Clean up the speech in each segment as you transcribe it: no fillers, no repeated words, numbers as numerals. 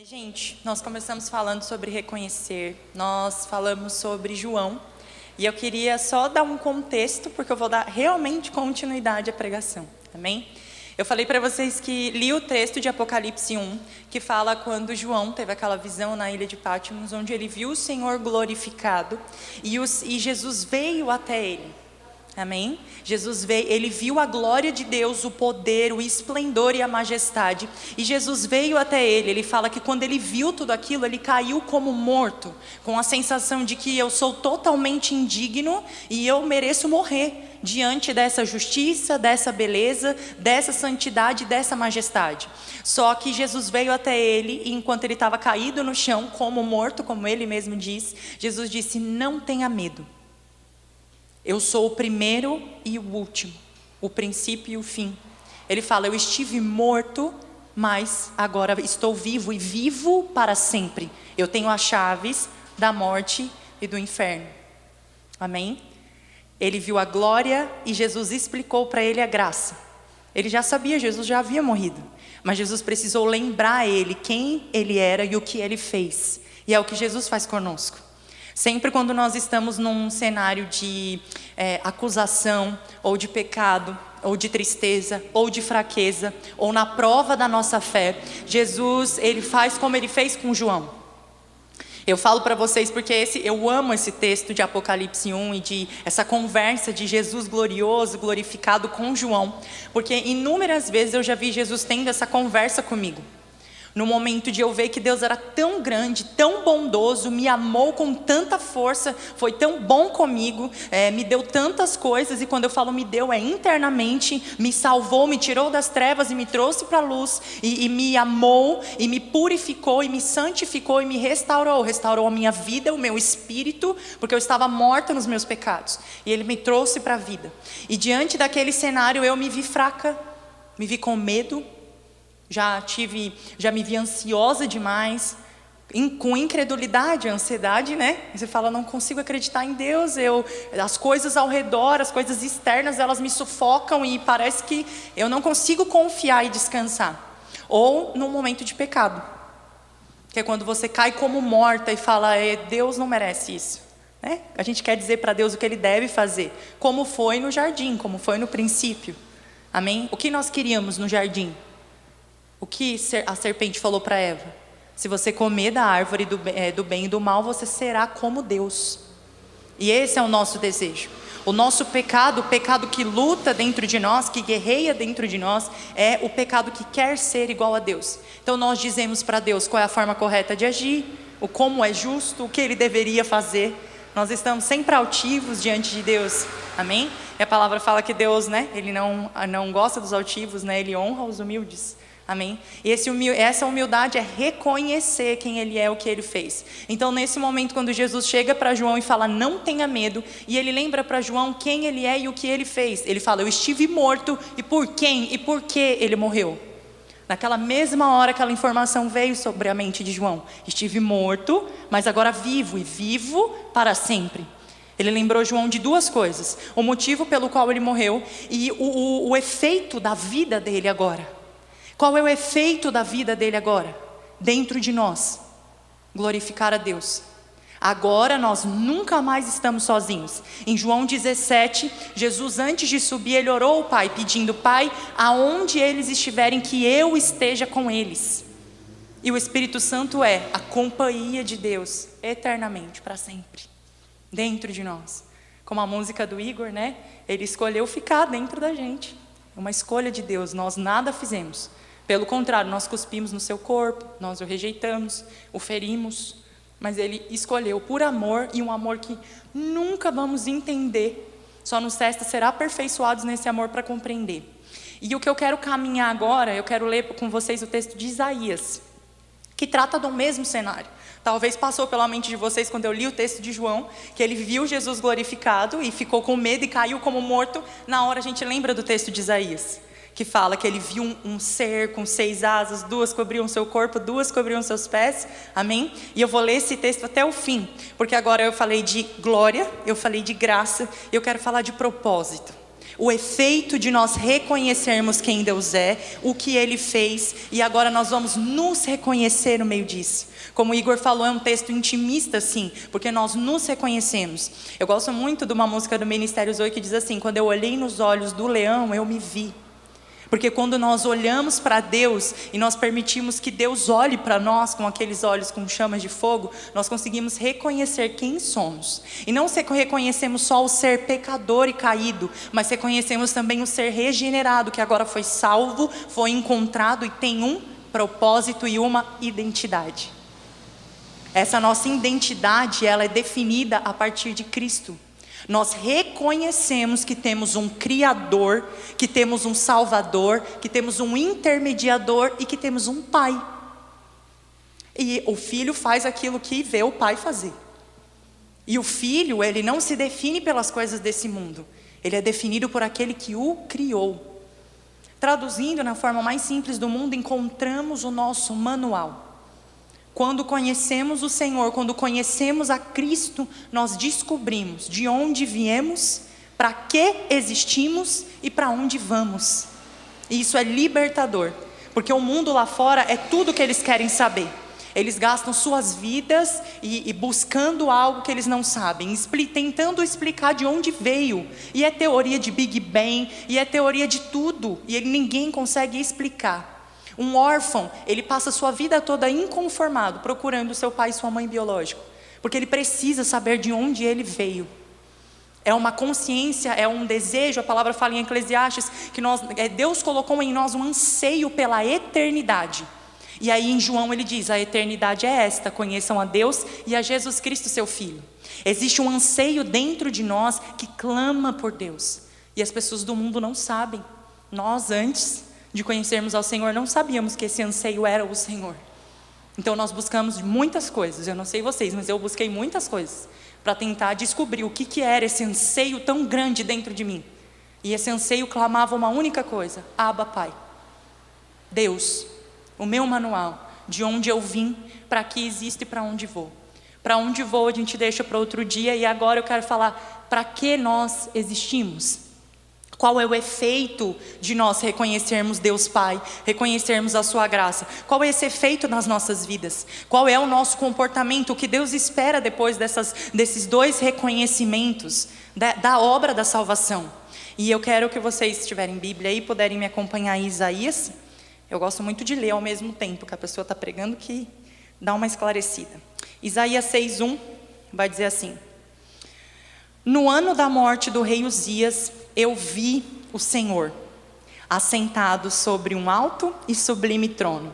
Gente, nós começamos falando sobre reconhecer, nós falamos sobre João, e eu queria só dar um contexto, porque eu vou dar realmente continuidade à pregação, amém? Eu falei para vocês que li o texto de Apocalipse 1, que fala quando João teve aquela visão na ilha de Patmos, onde ele viu o Senhor glorificado, e Jesus veio até ele. Amém? Jesus veio, ele viu a glória de Deus, o poder, o esplendor e a majestade. E Jesus veio até ele. Ele fala que quando ele viu tudo aquilo, ele caiu como morto, com a sensação de que eu sou totalmente indigno e eu mereço morrer diante dessa justiça, dessa beleza, dessa santidade, dessa majestade. Só que Jesus veio até ele e enquanto ele estava caído no chão, como morto, como ele mesmo diz, Jesus disse: não tenha medo. Eu sou o primeiro e o último, o princípio e o fim. Ele fala: eu estive morto, mas agora estou vivo e vivo para sempre. Eu tenho as chaves da morte e do inferno. Amém? Ele viu a glória e Jesus explicou para ele a graça. Ele já sabia, Jesus já havia morrido. Mas Jesus precisou lembrar a ele quem ele era e o que ele fez. E é o que Jesus faz conosco. Sempre quando nós estamos num cenário de acusação, ou de pecado, ou de tristeza, ou de fraqueza, ou na prova da nossa fé, Jesus, ele faz como ele fez com João. Eu falo para vocês porque eu amo esse texto de Apocalipse 1 e de essa conversa de Jesus glorioso, glorificado com João, porque inúmeras vezes eu já vi Jesus tendo essa conversa comigo. No momento de eu ver que Deus era tão grande, tão bondoso, me amou com tanta força, foi tão bom comigo, me deu tantas coisas, e quando eu falo me deu, internamente, me salvou, me tirou das trevas e me trouxe para a luz, e me amou, e me purificou, e me santificou, e me restaurou a minha vida, o meu espírito, porque eu estava morta nos meus pecados, e Ele me trouxe para a vida. E diante daquele cenário eu me vi fraca, me vi com medo, já me vi ansiosa demais, com incredulidade, ansiedade, né? Você fala: não consigo acreditar em Deus, as coisas ao redor, as coisas externas, elas me sufocam e parece que eu não consigo confiar e descansar. Ou num momento de pecado, que é quando você cai como morta e fala: Deus não merece isso, né? A gente quer dizer para Deus o que Ele deve fazer, como foi no jardim, como foi no princípio. Amém? O que nós queríamos no jardim? O que a serpente falou para Eva? Se você comer da árvore do bem e do mal, você será como Deus. E esse é o nosso desejo. O nosso pecado, o pecado que luta dentro de nós, que guerreia dentro de nós, é o pecado que quer ser igual a Deus. Então nós dizemos para Deus qual é a forma correta de agir, o como é justo, o que Ele deveria fazer. Nós estamos sempre altivos diante de Deus. Amém? E a palavra fala que Deus, né, Ele não gosta dos altivos, né, Ele honra os humildes. Amém? E essa humildade é reconhecer quem Ele é, o que Ele fez. Então nesse momento, quando Jesus chega para João e fala: não tenha medo, e Ele lembra para João quem Ele é e o que Ele fez, Ele fala: eu estive morto, e por quem e por que Ele morreu? Naquela mesma hora aquela informação veio sobre a mente de João: estive morto, mas agora vivo, e vivo para sempre. Ele lembrou João de duas coisas: o motivo pelo qual ele morreu e o efeito da vida dele agora. Qual é o efeito da vida dele agora? Dentro de nós, glorificar a Deus. Agora nós nunca mais estamos sozinhos. Em João 17, Jesus, antes de subir, ele orou ao Pai, pedindo: Pai, aonde eles estiverem, que eu esteja com eles. E o Espírito Santo é a companhia de Deus, eternamente, para sempre, dentro de nós. Como a música do Igor, né? Ele escolheu ficar dentro da gente. É uma escolha de Deus, nós nada fizemos. Pelo contrário, nós cuspimos no seu corpo, nós o rejeitamos, o ferimos, mas Ele escolheu por amor, e um amor que nunca vamos entender, só nos resta ser aperfeiçoados nesse amor para compreender. E o que eu quero caminhar agora, eu quero ler com vocês o texto de Isaías, que trata do mesmo cenário. Talvez passou pela mente de vocês quando eu li o texto de João, que ele viu Jesus glorificado e ficou com medo e caiu como morto. Na hora a gente lembra do texto de Isaías, que fala que ele viu um ser com 6 asas, 2 cobriam seu corpo, 2 cobriam seus pés, amém? E eu vou ler esse texto até o fim, porque agora eu falei de glória, eu falei de graça, e eu quero falar de propósito. O efeito de nós reconhecermos quem Deus é, o que Ele fez, e agora nós vamos nos reconhecer no meio disso. Como o Igor falou, é um texto intimista, sim, porque nós nos reconhecemos. Eu gosto muito de uma música do Ministério Zoe que diz assim: quando eu olhei nos olhos do leão, eu me vi. Porque quando nós olhamos para Deus e nós permitimos que Deus olhe para nós com aqueles olhos com chamas de fogo, nós conseguimos reconhecer quem somos. E não reconhecemos só o ser pecador e caído, mas reconhecemos também o ser regenerado, que agora foi salvo, foi encontrado e tem um propósito e uma identidade. Essa nossa identidade, ela é definida a partir de Cristo. Nós reconhecemos que temos um Criador, que temos um Salvador, que temos um intermediador e que temos um Pai. E o filho faz aquilo que vê o pai fazer. E o filho, ele não se define pelas coisas desse mundo. Ele é definido por aquele que o criou. Traduzindo na forma mais simples do mundo, encontramos o nosso manual. Quando conhecemos o Senhor, quando conhecemos a Cristo, nós descobrimos de onde viemos, para que existimos e para onde vamos. E isso é libertador, porque o mundo lá fora é tudo que eles querem saber. Eles gastam suas vidas e buscando algo que eles não sabem, tentando explicar de onde veio. E é teoria de Big Bang, e é teoria de tudo, e ninguém consegue explicar. Um órfão, ele passa a sua vida toda inconformado, procurando seu pai e sua mãe biológico, porque ele precisa saber de onde ele veio. É uma consciência, é um desejo, a palavra fala em Eclesiastes, que Deus colocou em nós um anseio pela eternidade. E aí em João ele diz: a eternidade é esta, conheçam a Deus e a Jesus Cristo seu Filho. Existe um anseio dentro de nós que clama por Deus, e as pessoas do mundo não sabem. Nós, antes de conhecermos ao Senhor, não sabíamos que esse anseio era o Senhor. Então nós buscamos muitas coisas, eu não sei vocês, mas eu busquei muitas coisas para tentar descobrir o que era esse anseio tão grande dentro de mim. E esse anseio clamava uma única coisa: Abba, Pai. Deus, o meu manual, de onde eu vim, para que existo e para onde vou. Para onde vou a gente deixa para outro dia, e agora eu quero falar para que nós existimos. Qual é o efeito de nós reconhecermos Deus Pai, reconhecermos a sua graça? Qual é esse efeito nas nossas vidas? Qual é o nosso comportamento? O que Deus espera depois desses dois reconhecimentos da obra da salvação? E eu quero que vocês, se tiverem Bíblia aí, puderem me acompanhar em Isaías. Eu gosto muito de ler ao mesmo tempo que a pessoa está pregando, que dá uma esclarecida. Isaías 6:1 vai dizer assim: no ano da morte do rei Uzias, eu vi o Senhor assentado sobre um alto e sublime trono.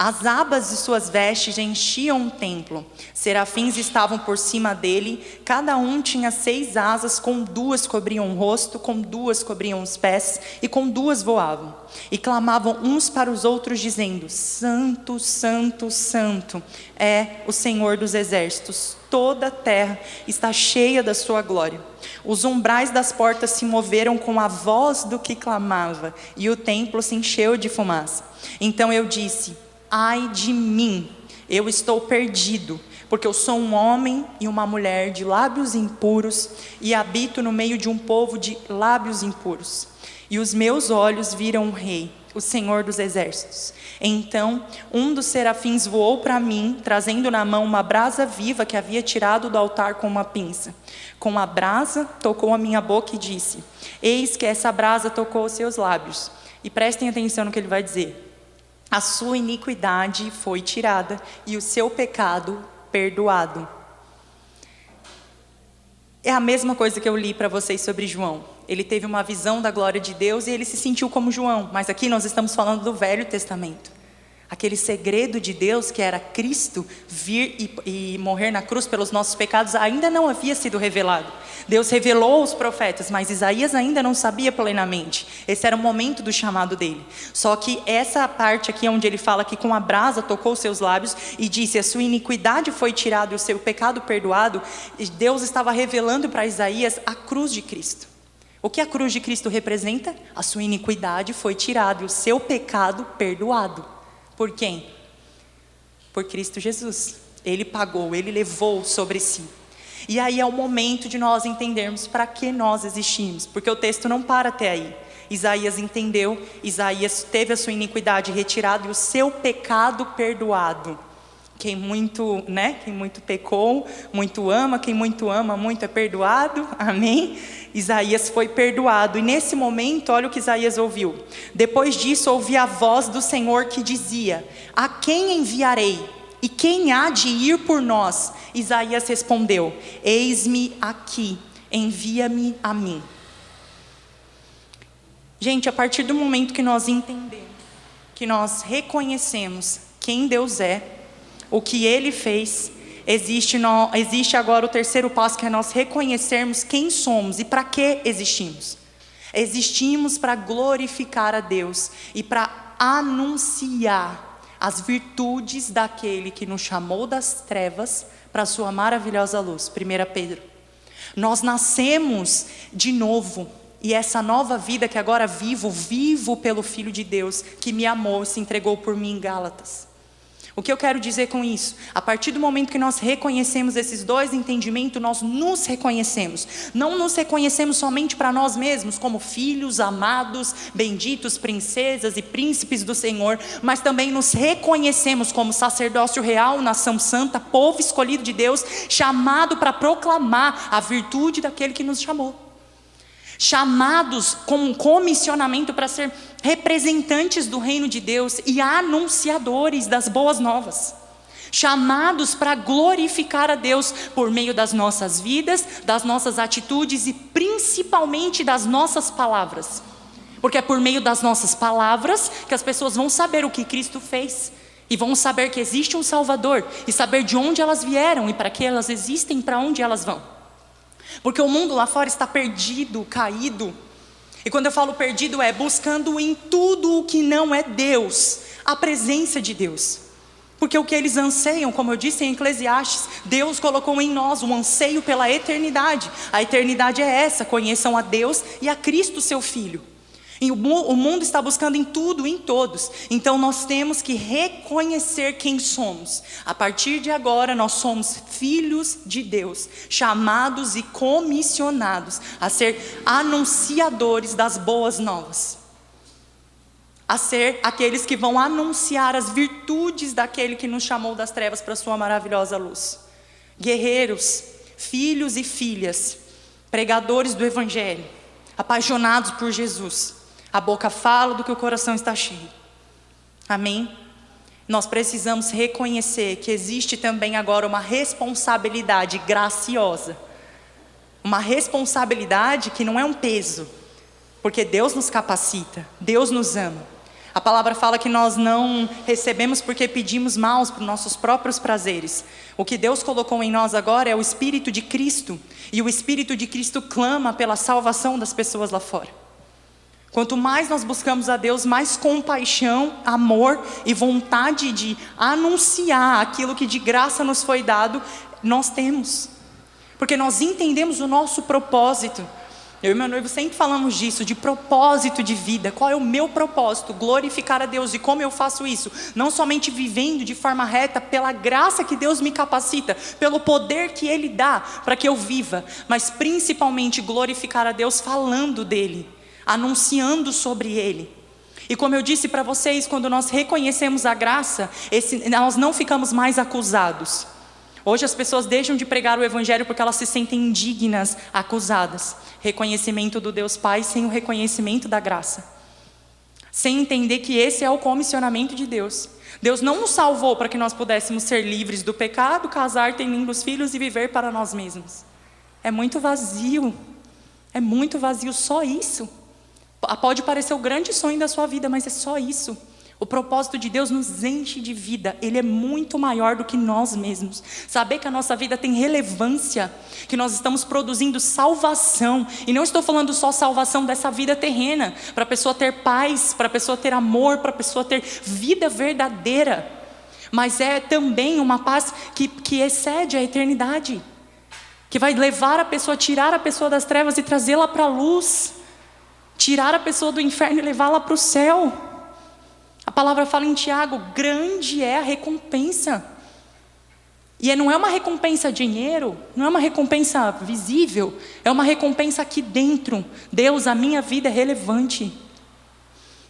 As abas de suas vestes enchiam o templo. Serafins estavam por cima dele. Cada um tinha 6 asas, com 2 cobriam o rosto, com 2 cobriam os pés, e com 2 voavam. E clamavam uns para os outros, dizendo: Santo, Santo, Santo é o Senhor dos exércitos. Toda a terra está cheia da sua glória. Os umbrais das portas se moveram com a voz do que clamava, e o templo se encheu de fumaça. Então eu disse: ai de mim, eu estou perdido, porque eu sou um homem e uma mulher de lábios impuros, e habito no meio de um povo de lábios impuros. E os meus olhos viram o Rei, o Senhor dos exércitos. Então um dos serafins voou para mim, trazendo na mão uma brasa viva que havia tirado do altar com uma pinça. Com a brasa tocou a minha boca e disse: eis que essa brasa tocou os seus lábios. E prestem atenção no que ele vai dizer: a sua iniquidade foi tirada e o seu pecado perdoado. É a mesma coisa que eu li para vocês sobre João. Ele teve uma visão da glória de Deus e ele se sentiu como João. Mas aqui nós estamos falando do Velho Testamento. Aquele segredo de Deus que era Cristo vir e morrer na cruz pelos nossos pecados ainda não havia sido revelado. Deus revelou aos profetas, mas Isaías ainda não sabia plenamente. Esse era o momento do chamado dele. Só que essa parte aqui onde ele fala que com a brasa tocou os seus lábios e disse: a sua iniquidade foi tirada e o seu pecado perdoado, Deus estava revelando para Isaías a cruz de Cristo. O que a cruz de Cristo representa? A sua iniquidade foi tirada e o seu pecado perdoado. Por quem? Por Cristo Jesus. Ele pagou, ele levou sobre si. E aí é o momento de nós entendermos para que nós existimos, porque o texto não para até aí. Isaías entendeu, Isaías teve a sua iniquidade retirada e o seu pecado perdoado. Quem muito pecou, muito ama, quem muito ama, muito é perdoado, amém? Isaías foi perdoado, e nesse momento, olha o que Isaías ouviu. Depois disso, ouvi a voz do Senhor que dizia: a quem enviarei? E quem há de ir por nós? Isaías respondeu: eis-me aqui, envia-me a mim. Gente, a partir do momento que nós entendemos, que nós reconhecemos quem Deus é, o que Ele fez, existe agora o terceiro passo, que é nós reconhecermos quem somos e para que existimos. Existimos para glorificar a Deus e para anunciar as virtudes daquele que nos chamou das trevas para a sua maravilhosa luz. 1 Pedro. Nós nascemos de novo. E essa nova vida que agora vivo pelo Filho de Deus, que me amou e se entregou por mim em Gálatas. O que eu quero dizer com isso? A partir do momento que nós reconhecemos esses dois entendimentos, nós nos reconhecemos. Não nos reconhecemos somente para nós mesmos, como filhos amados, benditos, princesas e príncipes do Senhor, mas também nos reconhecemos como sacerdócio real, nação santa, povo escolhido de Deus, chamado para proclamar a virtude daquele que nos chamou. Chamados com um comissionamento para ser representantes do reino de Deus e anunciadores das boas novas. Chamados para glorificar a Deus por meio das nossas vidas, das nossas atitudes e principalmente das nossas palavras. Porque é por meio das nossas palavras que as pessoas vão saber o que Cristo fez. E vão saber que existe um Salvador e saber de onde elas vieram e para que elas existem e para onde elas vão. Porque o mundo lá fora está perdido, caído. E quando eu falo perdido, é buscando em tudo o que não é Deus, a presença de Deus. Porque o que eles anseiam, como eu disse em Eclesiastes, Deus colocou em nós um anseio pela eternidade. A eternidade é essa: conheçam a Deus e a Cristo, seu Filho. E o mundo está buscando em tudo, em todos. Então nós temos que reconhecer quem somos. A partir de agora nós somos filhos de Deus, chamados e comissionados a ser anunciadores das boas novas. A ser aqueles que vão anunciar as virtudes daquele que nos chamou das trevas para a sua maravilhosa luz. Guerreiros, filhos e filhas, pregadores do Evangelho, apaixonados por Jesus. A boca fala do que o coração está cheio. Amém? Nós precisamos reconhecer que existe também agora uma responsabilidade graciosa. Uma responsabilidade que não é um peso. Porque Deus nos capacita, Deus nos ama. A palavra fala que nós não recebemos porque pedimos maus para os nossos próprios prazeres. O que Deus colocou em nós agora é o Espírito de Cristo. E o Espírito de Cristo clama pela salvação das pessoas lá fora. Quanto mais nós buscamos a Deus, mais compaixão, amor e vontade de anunciar aquilo que de graça nos foi dado, nós temos. Porque nós entendemos o nosso propósito. Eu e meu noivo sempre falamos disso, de propósito de vida. Qual é o meu propósito? Glorificar a Deus. E como eu faço isso? Não somente vivendo de forma reta, pela graça que Deus me capacita, pelo poder que Ele dá para que eu viva, mas principalmente glorificar a Deus falando dEle, anunciando sobre Ele. E como eu disse para vocês, quando nós reconhecemos a graça, nós não ficamos mais acusados. Hoje as pessoas deixam de pregar o Evangelho porque elas se sentem indignas, acusadas. Reconhecimento do Deus Pai sem o reconhecimento da graça. Sem entender que esse é o comissionamento de Deus. Deus não nos salvou para que nós pudéssemos ser livres do pecado, casar, ter lindos filhos e viver para nós mesmos. É muito vazio. É muito vazio, só isso. Pode parecer o grande sonho da sua vida, mas é só isso. O propósito de Deus nos enche de vida. Ele é muito maior do que nós mesmos. Saber que a nossa vida tem relevância, que nós estamos produzindo salvação. E não estou falando só salvação dessa vida terrena, para a pessoa ter paz, para a pessoa ter amor, para a pessoa ter vida verdadeira. Mas é também uma paz que excede a eternidade, que vai levar a pessoa, tirar a pessoa das trevas e trazê-la para a luz. Tirar a pessoa do inferno e levá-la para o céu. A palavra fala em Tiago: grande é a recompensa. E não é uma recompensa dinheiro, não é uma recompensa visível, é uma recompensa aqui dentro. Deus, a minha vida é relevante.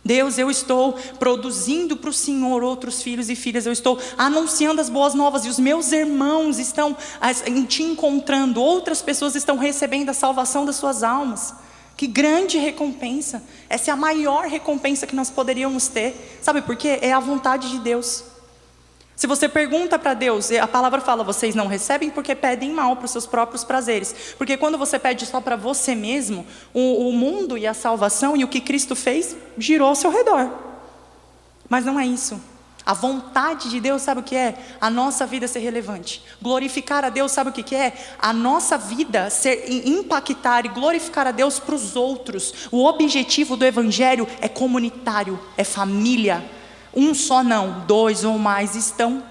Deus, eu estou produzindo para o Senhor outros filhos e filhas, eu estou anunciando as boas novas, e os meus irmãos estão em te encontrando, outras pessoas estão recebendo a salvação das suas almas. Que grande recompensa! Essa é a maior recompensa que nós poderíamos ter. Sabe por quê? É a vontade de Deus. Se você pergunta para Deus, a palavra fala, vocês não recebem porque pedem mal para os seus próprios prazeres. Porque quando você pede só para você mesmo, o mundo e a salvação e o que Cristo fez, girou ao seu redor. Mas não é isso. A vontade de Deus, sabe o que é? A nossa vida ser relevante. Glorificar a Deus, sabe o que é? A nossa vida impactar e glorificar a Deus para os outros. O objetivo do Evangelho é comunitário, é família. Um só não, dois ou mais estão.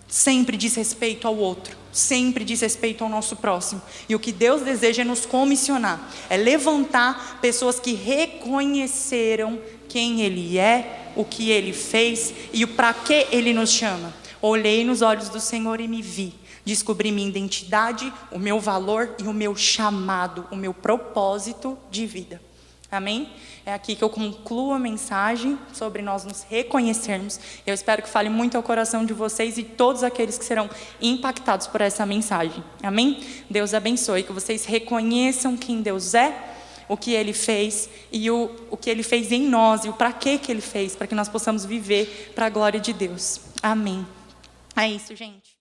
Sempre diz respeito ao outro, sempre diz respeito ao nosso próximo. E o que Deus deseja é nos comissionar, é levantar pessoas que reconheceram quem Ele é, o que Ele fez e o para que Ele nos chama. Olhei nos olhos do Senhor e me vi, descobri minha identidade, o meu valor e o meu chamado, o meu propósito de vida. Amém? É aqui que eu concluo a mensagem sobre nós nos reconhecermos. Eu espero que fale muito ao coração de vocês e todos aqueles que serão impactados por essa mensagem. Amém? Deus abençoe, que vocês reconheçam quem Deus é, o que Ele fez e o que Ele fez em nós e o para que Ele fez, para que nós possamos viver para a glória de Deus. Amém. É isso, gente.